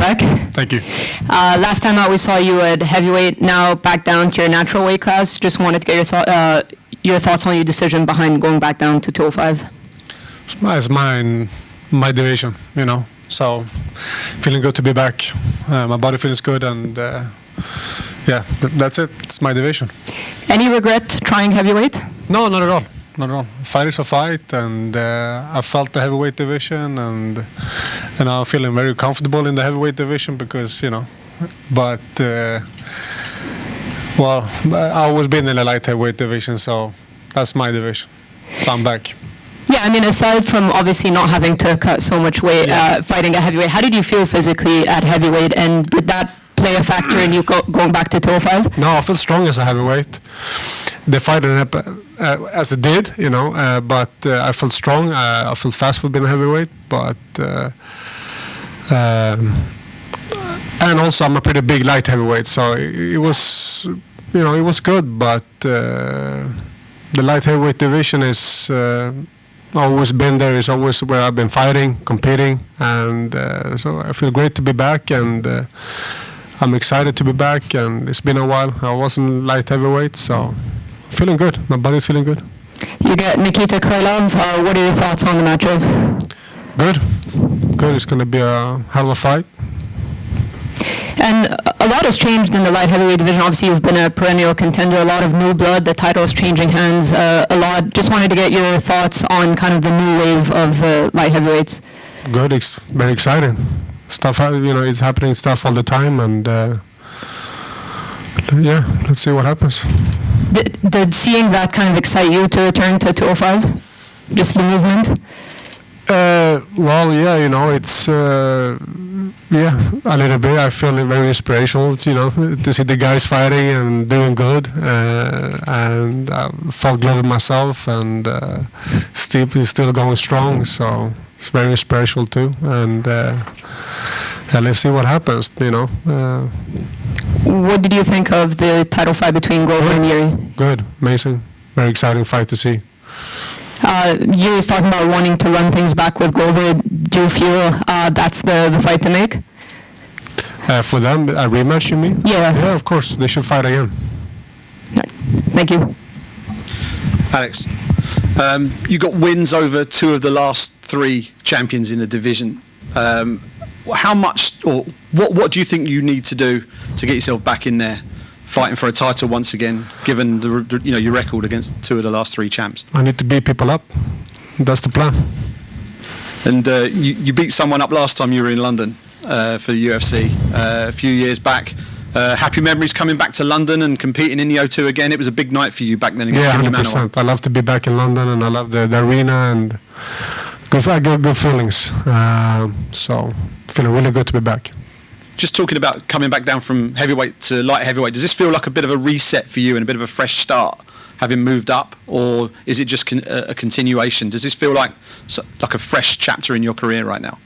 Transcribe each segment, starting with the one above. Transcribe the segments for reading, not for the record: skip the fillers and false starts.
back. Thank you. Last time out we saw you at heavyweight, now back down to your natural weight class. Just wanted to get your thoughts on your decision behind going back down to 205. It's my division, you know, so feeling good to be back. My body feels good, and yeah, that's it. It's my division. Any regret trying heavyweight? No, not at all. Not at all. Fight is a fight, and I felt the heavyweight division, and I'm feeling very comfortable in the heavyweight division because, you know, but well, I always been in the light heavyweight division, so that's my division. So I'm back. Yeah, I mean, aside from obviously not having to cut so much weight, fighting at heavyweight, how did you feel physically at heavyweight, and did that play a factor in you going back to 205? No, I feel strong as a heavyweight. The fight ended up as it did, you know, but I felt strong. I felt fast for being a heavyweight, but and also I'm a pretty big light heavyweight, so it was, you know, it was good. But the light heavyweight division is always been there. It's always where I've been fighting, competing, and so I feel great to be back, and I'm excited to be back. And it's been a while. I wasn't light heavyweight, so feeling good. My body's feeling good. You get Nikita Krylov. What are your thoughts on the matchup? Good. Good. It's going to be a hell of a fight. And a lot has changed in the light heavyweight division. Obviously, you've been a perennial contender. A lot of new blood. The title's changing hands a lot. Just wanted to get your thoughts on kind of the new wave of light heavyweights. Good. It's very exciting. Stuff, you know, it's happening stuff all the time, and yeah, let's see what happens. Did seeing that kind of excite you to return to 205? Just the movement? Well, yeah, you know, it's yeah, a little bit. I feel very inspirational, you know, to see the guys fighting and doing good, and I felt good with myself, and still going strong, so it's very inspirational too. And yeah, let's see what happens, you know. What did you think of the title fight between Glover and Jiri? Good, amazing, very exciting fight to see. Jiri was talking about wanting to run things back with Glover. Do you feel that's the fight to make? For them, a rematch, you mean? Yeah. Yeah, of course, they should fight again. Thank you. Alex, you got wins over two of the last three champions in the division. How much, or what do you think you need to do to get yourself back in there, fighting for a title once again, given the, you know, your record against two of the last three champs? I need to beat people up. That's the plan. And you beat someone up last time you were in London for the UFC a few years back. Happy memories coming back to London and competing in the O2 again. It was a big night for you back then against Jiri. 100%. I love to be back in London, and I love the arena, and I get good feelings. So feeling really good to be back. Just talking about coming back down from heavyweight to light heavyweight, does this feel like a bit of a reset for you and a bit of a fresh start, having moved up, or is it just a continuation? Does this feel like a fresh chapter in your career right now?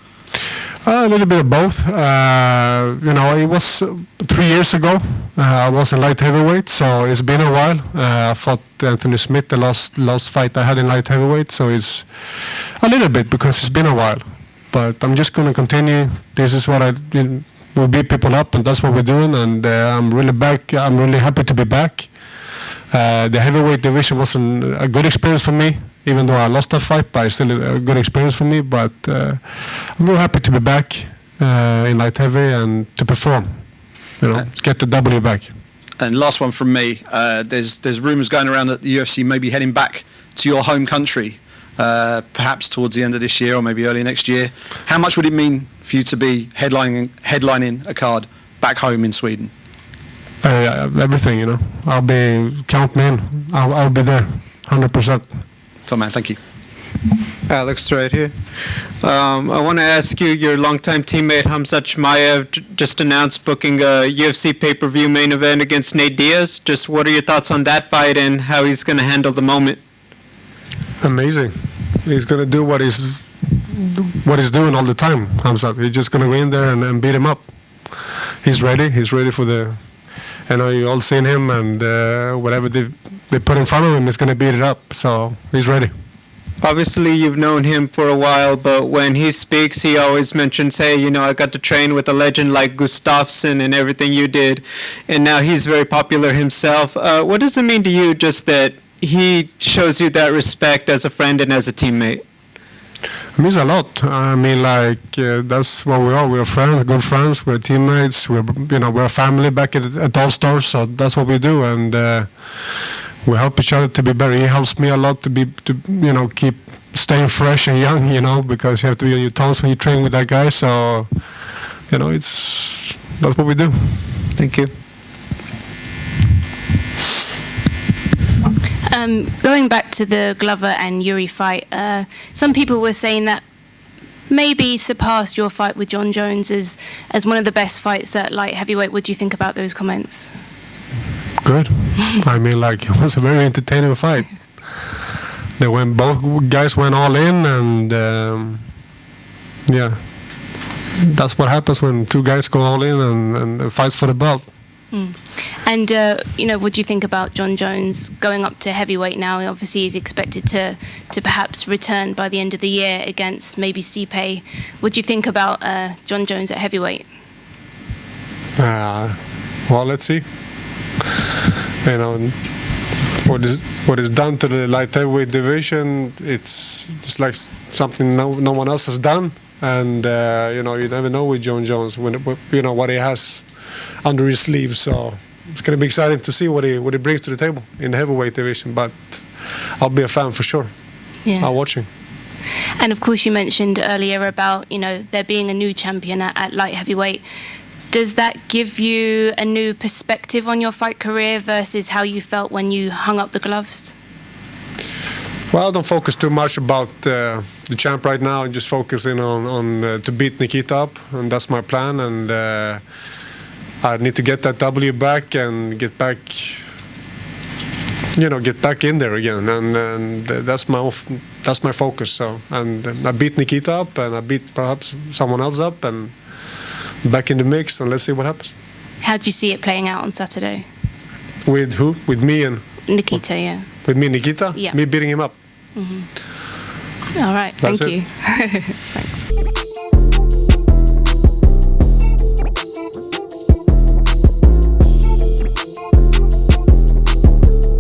A little bit of both. You know, it was 3 years ago. I was in light heavyweight, so it's been a while. I fought Anthony Smith, the last fight I had in light heavyweight, so it's a little bit because it's been a while. But I'm just going to continue. This is what we beat people up, and that's what we're doing. And I'm really back. I'm really happy to be back. The heavyweight division wasn't a good experience for me, even though I lost that fight, but it's still a good experience for me. But I'm very happy to be back in light heavy and to perform, you know, get the W back. And last one from me, there's rumours going around that the UFC may be heading back to your home country, perhaps towards the end of this year or maybe early next year. How much would it mean for you to be headlining a card back home in Sweden? Everything, you know. Count me in. I'll be there, 100%. So, man, thank you. Alex, right here. I want to ask you, your longtime teammate Khamzat Chimaev just announced booking a UFC pay-per-view main event against Nate Diaz. Just what are your thoughts on that fight and how he's going to handle the moment? Amazing. He's going to do what he's doing all the time, Khamzat. He's just going to go in there and beat him up. He's ready. He's ready for the... I know you all seen him, and whatever they put in front of him, he's going to beat it up. So he's ready. Obviously, you've known him for a while, but when he speaks, he always mentions, hey, you know, I got to train with a legend like Gustafsson and everything you did. And now he's very popular himself. What does it mean to you just that he shows you that respect as a friend and as a teammate? It means a lot. I mean, like, that's what we are. We're friends, good friends. We're teammates. We're a family back at All Stars, so that's what we do. And we help each other to be better. He helps me a lot to keep staying fresh and young, because you have to be on your toes when you train with that guy. So, that's what we do. Thank you. Going back to the Glover and Jiri fight, some people were saying that maybe surpassed your fight with Jon Jones as one of the best fights at light heavyweight. What do you think about those comments? Good. I mean, like, it was a very entertaining fight. Both guys went all in, and that's what happens when two guys go all in and fights for the belt. And what do you think about Jon Jones going up to heavyweight now? Obviously, he's expected to perhaps return by the end of the year against maybe Stipe. What do you think about Jon Jones at heavyweight? Well, let's see. What is done to the light heavyweight division, it's like something no one else has done, and you never know with Jon Jones what he has under his sleeve. So it's going to be exciting to see what he brings to the table in the heavyweight division. But I'll be a fan for sure. Yeah. I'll watch him. And of course, you mentioned earlier about there being a new champion at light heavyweight. Does that give you a new perspective on your fight career versus how you felt when you hung up the gloves? Well, I don't focus too much about the champ right now. I'm just focusing on to beat Nikita up, and that's my plan. And I need to get that W back and get back in there again. And that's my focus. So, and I beat Nikita up, and I beat perhaps someone else up, and back in the mix, and let's see what happens. How do you see it playing out on Saturday? With who? With me and Nikita, yeah. With me, Nikita? Yeah. Me beating him up. Mm-hmm. All right, That's thank it. you. Thanks.